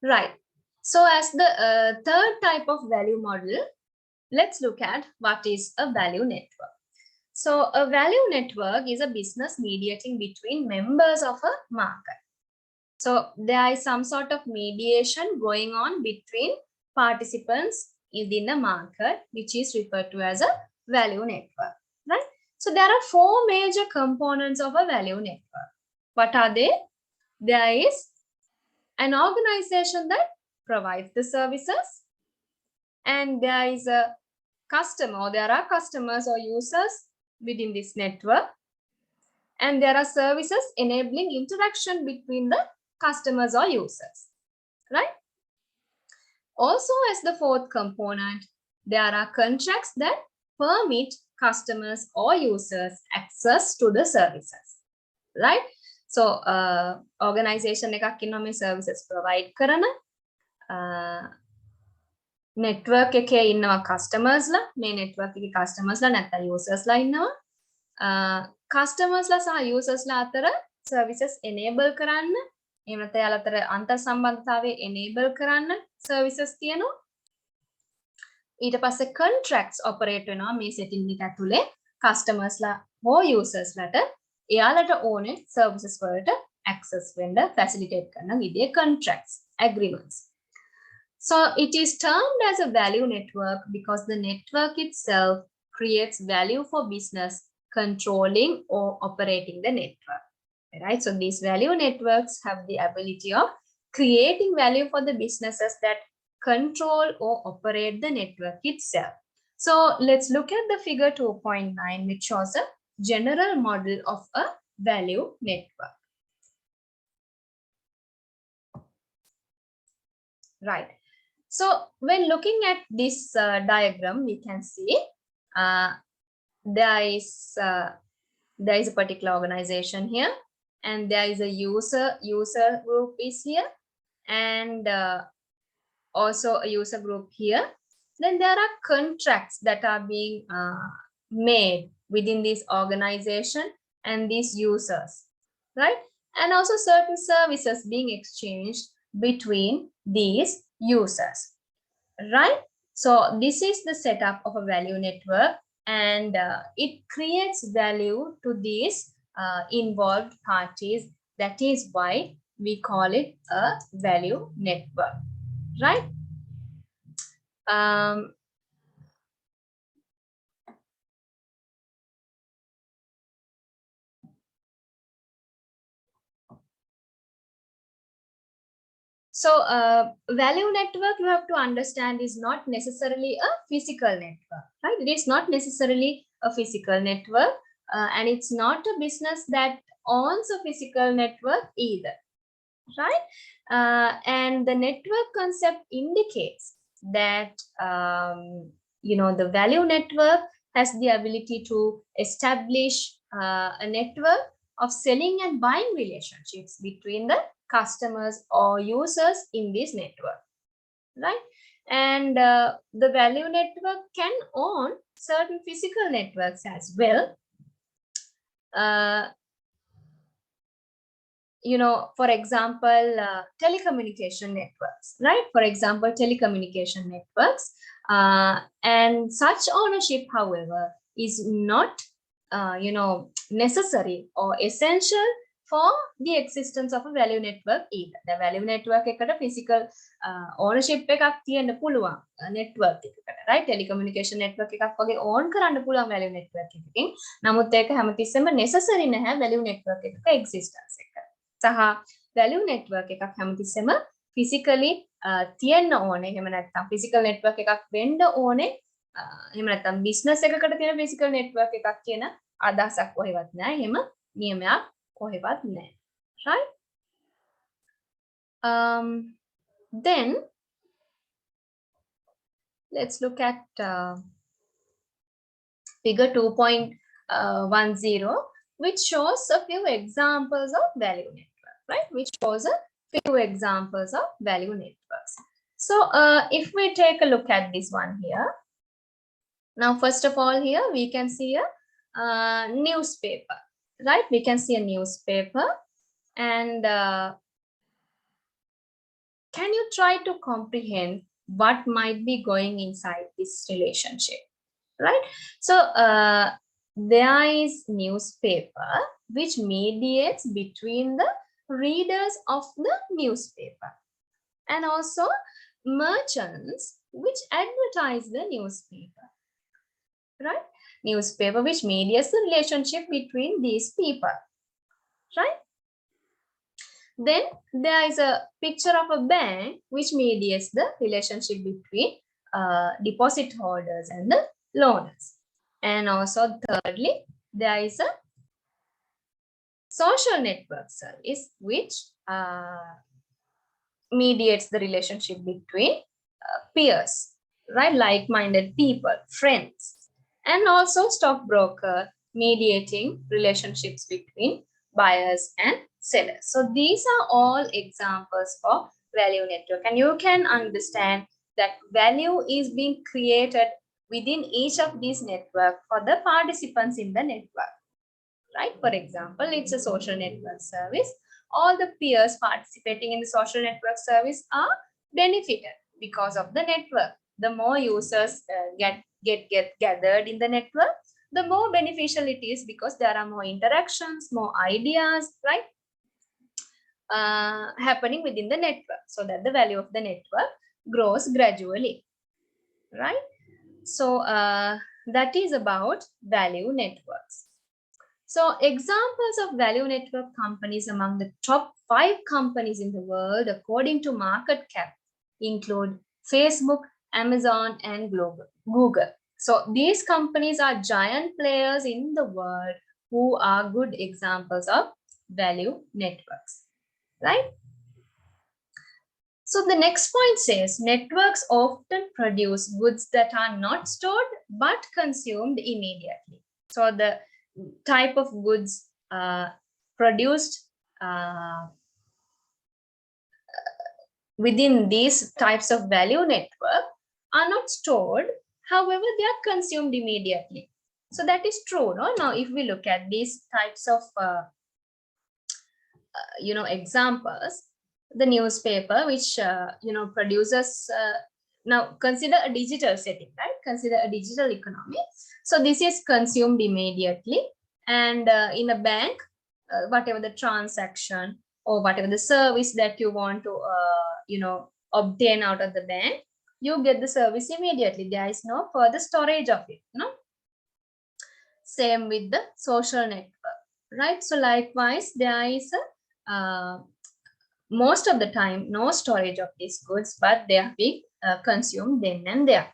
Right. So as the third type of value model, let's look at what is a value network. So a value network is a business mediating between members of a market. So there is some sort of mediation going on between participants within the market, which is referred to as a value network, right? So there are four major components of a value network. What are they? There is an organization that provides the services, and there is a customer, or there are customers or users within this network, and there are services enabling interaction between the customers or users, right? Also, as the fourth component, there are contracts that permit customers or users access to the services, right? So organization එකක් ඉන්නවා මේ services provide කරන network එකේ ඉන්නවා customers ලා, මේ network එකේ customers ලා නැත්නම් users ලා ඉන්නවා. customers ලා සහ users ලා අතර services enable කරන්න, එහෙම නැත්නම් යාළ අතර අන්තර් සම්බන්ධතාවය enable කරන්න services තියෙනවා. ඊට පස්සේ contracts operate වෙනවා මේ setting එක ඇතුලේ customers ලා හෝ users ලාට එයාලට ඕනේ services වලට access වෙන්න facilitate කරන විදිහේ contracts, agreements. So it is termed as a value network because the network itself creates value for business controlling or operating the network, right? So these value networks have the ability of creating value for the businesses that control or operate the network itself. So let's look at the figure 2.9, which shows a general model of a value network. Right. So when looking at this diagram, we can see there is a particular organization here, and there is a user group is here, and also a user group here. Then there are contracts that are being made within this organization and these users, right? And also certain services being exchanged between these users, right? So this is the setup of a value network, and it creates value to these involved parties. That is why we call it a value network, right? So value network, you have to understand, is not necessarily a physical network, right? It is not necessarily a physical network, and it's not a business that owns a physical network either, right? And the network concept indicates that the value network has the ability to establish a network of selling and buying relationships between the customers or users in this network, right? And the value network can own certain physical networks as well. For example, telecommunication networks, right? For example, telecommunication networks, and such ownership, however, is not necessary or essential for the existence of a value network either. The value network එකට physical ownership එකක් තියෙන්න පුළුවන් network එකකට, right? Telecommunication network එකක් වගේ own කරන්න පුළුවන් value network එකකින්. නමුත් ඒක හැමතිස්සෙම necessary නැහැ value network එකක existence එක. සහ value network එකක් හැමතිස්සෙම physically තියෙන්න ඕනේ. එහෙම නැත්නම් physical network එකක් වෙන්න ඕනේ. එහෙම නැත්නම් business එකකට තියෙන physical network එකක් කියන අදහසක් කොහෙවත් නැහැ. එහෙම නියමයක් කොහෙවත් නැහැ. Right? Then let's look at figure 2.10, which shows a few examples of value network, right? Which shows a few examples of value networks. So if we take a look at this one here, now first of all here we can see a newspaper, right? We can see a newspaper, and can you try to comprehend what might be going inside this relationship, right? So there is newspaper which mediates between the readers of the newspaper, and also merchants which advertise the newspaper, right? Newspaper which mediates the relationship between these people, right? Then there is a picture of a bank which mediates the relationship between deposit holders and the loaners. And also thirdly, there is a social network service which mediates the relationship between peers, right? Like-minded people, friends. And also stockbroker mediating relationships between buyers and sellers. So these are all examples for value network, and you can understand that value is being created within each of these network for the participants in the network, right? For example, it's a social network service. All the peers participating in the social network service are benefited because of the network. The more users get gathered in the network, the more beneficial it is, because there are more interactions, more ideas, right? Happening within the network, so that the value of the network grows gradually, right? So that is about value networks. So examples of value network companies among the top 5 companies in the world according to market cap include Facebook, Amazon, and Google. So these companies are giant players in the world who are good examples of value networks, right? So the next point says networks often produce goods that are not stored but consumed immediately. So the type of goods produced within these types of value network are not stored, however they are consumed immediately. So that is true, no? Now if we look at these types of examples, the newspaper which produces, now consider a digital setting, right? Consider a digital economy. So this is consumed immediately, and in a bank, whatever the transaction or whatever the service that you want to obtain out of the bank, you get the service immediately. There is no further storage of it, no? Same with the social network, right? So likewise, there is a most of the time no storage of these goods, but they are being consumed then and there.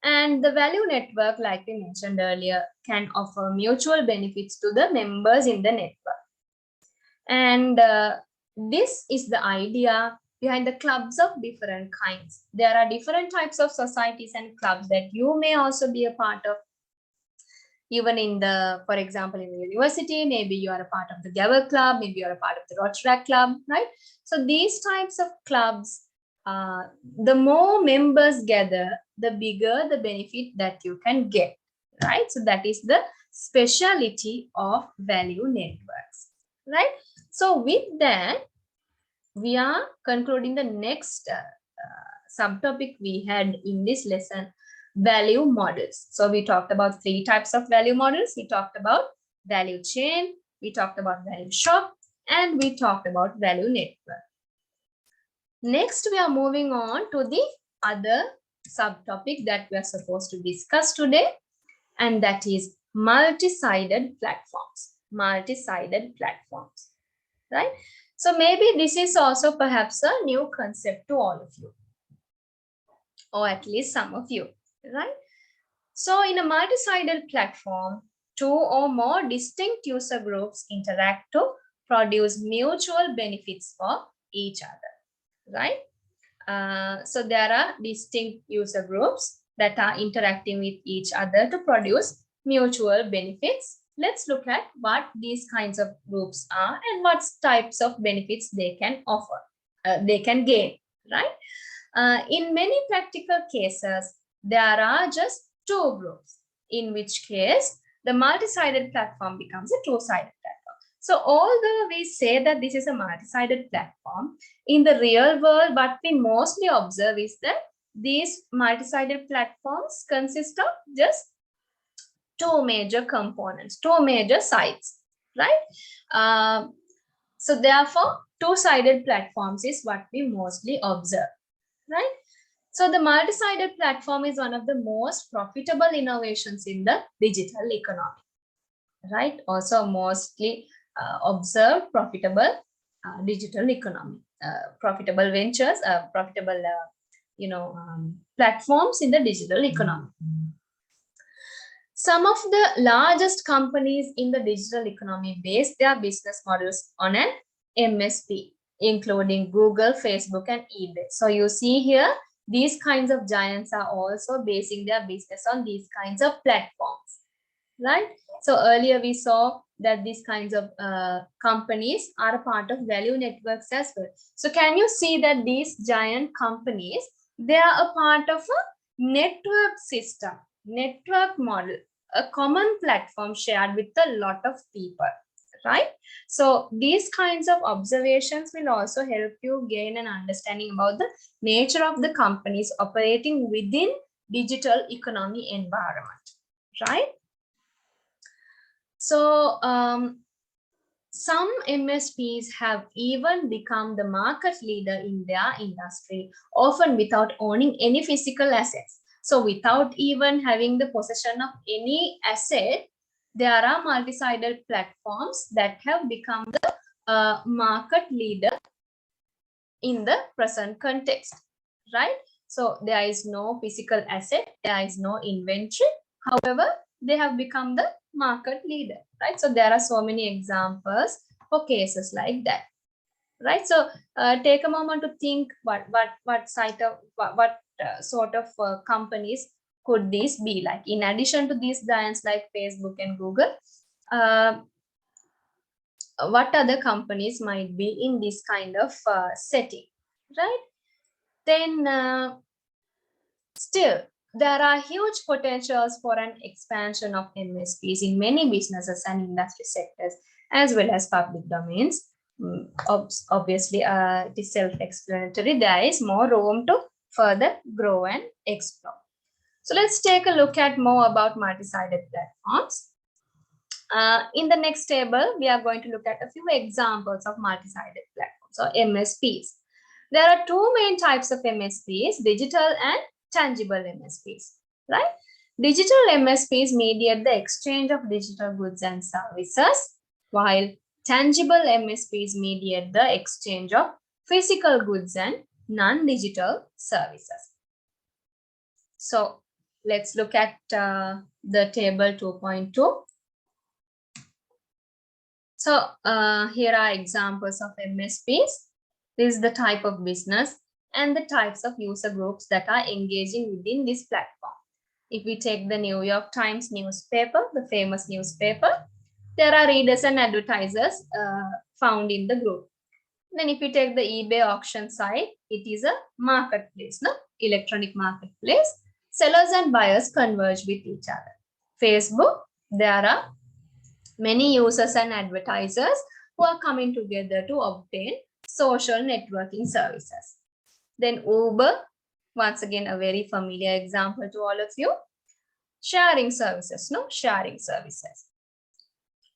And the value network, like we mentioned earlier, can offer mutual benefits to the members in the network. And this is the idea behind the clubs of different kinds. There are different types of societies and clubs that you may also be a part of. Even in the, for example, in the university, maybe you are a part of the Gavel Club, maybe you are a part of the Rotaract Club, right? So these types of clubs, the more members gather, the bigger the benefit that you can get, right? So that is the speciality of value networks, right? So with that, we are concluding the next subtopic we had in this lesson, value models. So we talked about 3 types of value models. We talked about value chain, we talked about value shop, and we talked about value network. Next, we are moving on to the other subtopic that we are supposed to discuss today, and that is multi-sided platforms. Multi-sided platforms, right? So maybe this is also perhaps a new concept to all of you, or at least some of you, right? So in a multi-sided platform, 2 or more distinct user groups interact to produce mutual benefits for each other, right? So there are distinct user groups that are interacting with each other to produce mutual benefits. Let's look at what these kinds of groups are and what types of benefits they can offer, they can gain, right? In many practical cases, there are just 2 groups, in which case the multi-sided platform becomes a 2-sided platform. So although we say that this is a multi-sided platform, in the real world, what we mostly observe is that these multi-sided platforms consist of just two major components, two major sides, right? So therefore, two-sided platforms is what we mostly observe, right? So the multi-sided platform is one of the most profitable innovations in the digital economy, right? Also mostly observed profitable digital economy, profitable ventures, profitable, platforms in the digital economy. Some of the largest companies in the digital economy base their business models on an MSP, including Google, Facebook, and eBay. So you see here, these kinds of giants are also basing their business on these kinds of platforms, right? So earlier we saw that these kinds of companies are a part of value networks as well. So can you see that these giant companies, they are a part of a network system, network model, a common platform shared with a lot of people, right? So these kinds of observations will also help you gain an understanding about the nature of the companies operating within digital economy environment, right? So some MSPs have even become the market leader in their industry, often without owning any physical assets. So without even having the possession of any asset, there are multi-sided platforms that have become the market leader in the present context, right? So there is no physical asset, there is no inventory. However, they have become the market leader, right? So there are so many examples for cases like that, right? So take a moment to think what sort of companies could these be like, in addition to these giants like Facebook and Google. What other companies might be in this kind of setting, right? Then still, there are huge potentials for an expansion of MSPs in many businesses and industry sectors, as well as public domains. Obviously, it is self-explanatory. There is more room to further grow and explore. So let's take a look at more about multi-sided platforms. In the next table, we are going to look at a few examples of multi-sided platforms or MSPs. There are two main types of MSPs, digital and tangible MSPs, right? Digital MSPs mediate the exchange of digital goods and services, while tangible MSPs mediate the exchange of physical goods and non-digital services. So let's look at the table 2.2. So here are examples of MSPs. This is the type of business and the types of user groups that are engaging within this platform. If we take the New York Times newspaper, the famous newspaper, there are readers and advertisers found in the group. Then if we take the eBay auction site, it is a marketplace, no? Electronic marketplace. Sellers and buyers converge with each other. Facebook, there are many users and advertisers who are coming together to obtain social networking services. Then Uber, once again, a very familiar example to all of you. Sharing services, no? Sharing services,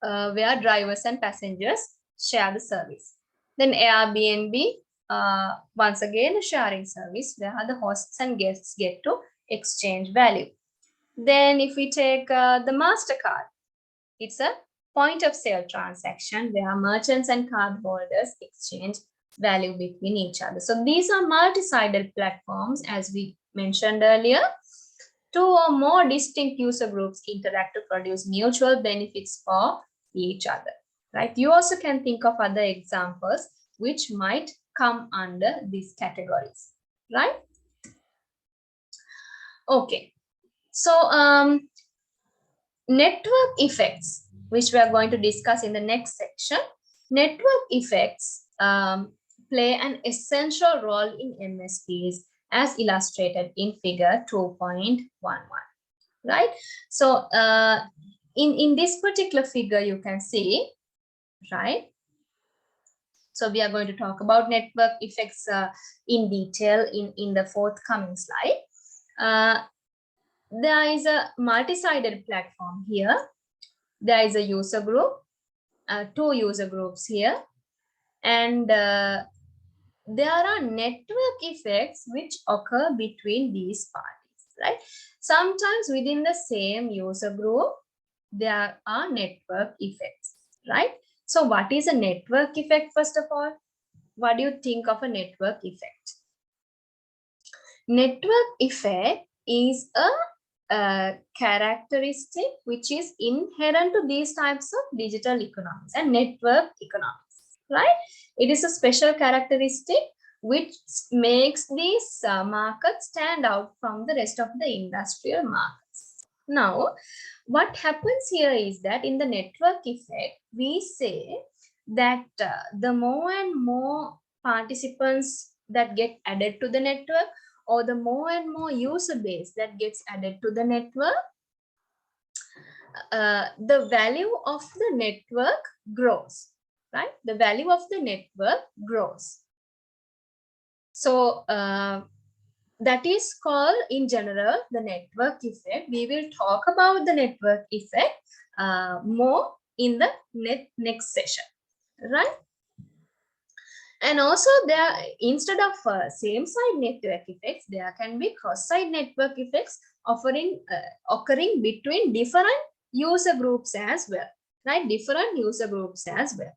where drivers and passengers share the service. Then Airbnb, once again, a sharing service where the hosts and guests get to exchange value. Then if we take the MasterCard, it's a point of sale transaction where merchants and cardholders exchange value between each other. So these are multi-sided platforms, as we mentioned earlier. Two or more distinct user groups interact to produce mutual benefits for each other, right? You also can think of other examples which might come under these categories, right? Okay, so network effects, which we are going to discuss in the next section. Network effects play an essential role in MSPs, as illustrated in figure 2.11, right? So in this particular figure, you can see right? So we are going to talk about network effects in detail in the forthcoming slide. There is a multi-sided platform here. There is a user group, two user groups here, and there are network effects which occur between these parties, right? Sometimes within the same user group, there are network effects, right? So what is a network effect, first of all? What do you think of a network effect? Network effect is a characteristic which is inherent to these types of digital economies and network economies, right? It is a special characteristic which makes these markets stand out from the rest of the industrial markets. Now, what happens here is that in the network effect, we say that the more and more participants that get added to the network, or the more and more user base that gets added to the network, the value of the network grows, right? The value of the network grows. So that is called in general the network effect. We will talk about the network effect more in the next session, right? And also there, instead of same side network effects, there can be cross side network effects occurring between different user groups as well, right? Different user groups as well.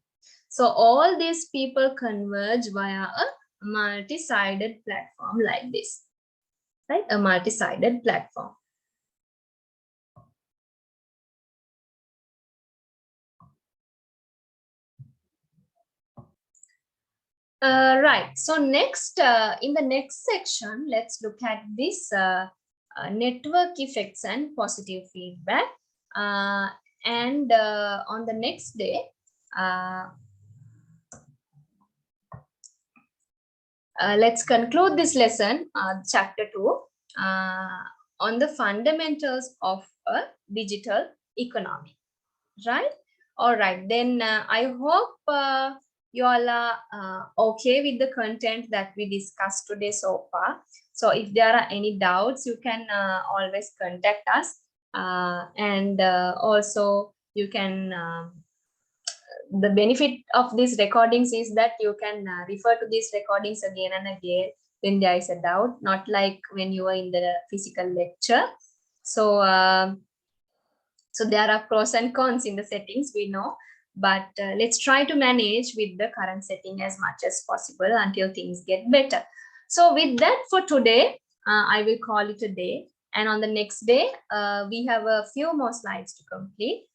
So all these people converge via a multi-sided platform like this, right? A multi-sided platform. Right. So next, in the next section, let's look at this network effects and positive feedback. And on the next day, let's conclude this lesson, chapter 2, on the fundamentals of a digital economy, right? All right, then I hope you all are okay with the content that we discussed today so far. So if there are any doubts, you can always contact us, and also you can the benefit of these recordings is that you can refer to these recordings again and again when there is a doubt, not like when you are in the physical lecture. So so there are pros and cons in the settings, we know, but let's try to manage with the current setting as much as possible until things get better. So with that, for today, I will call it a day. And on the next day, we have a few more slides to complete.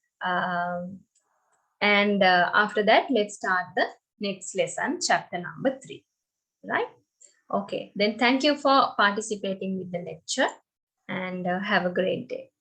And after that, let's start the next lesson, chapter number 3, right? Okay, then thank you for participating with the lecture, and have a great day.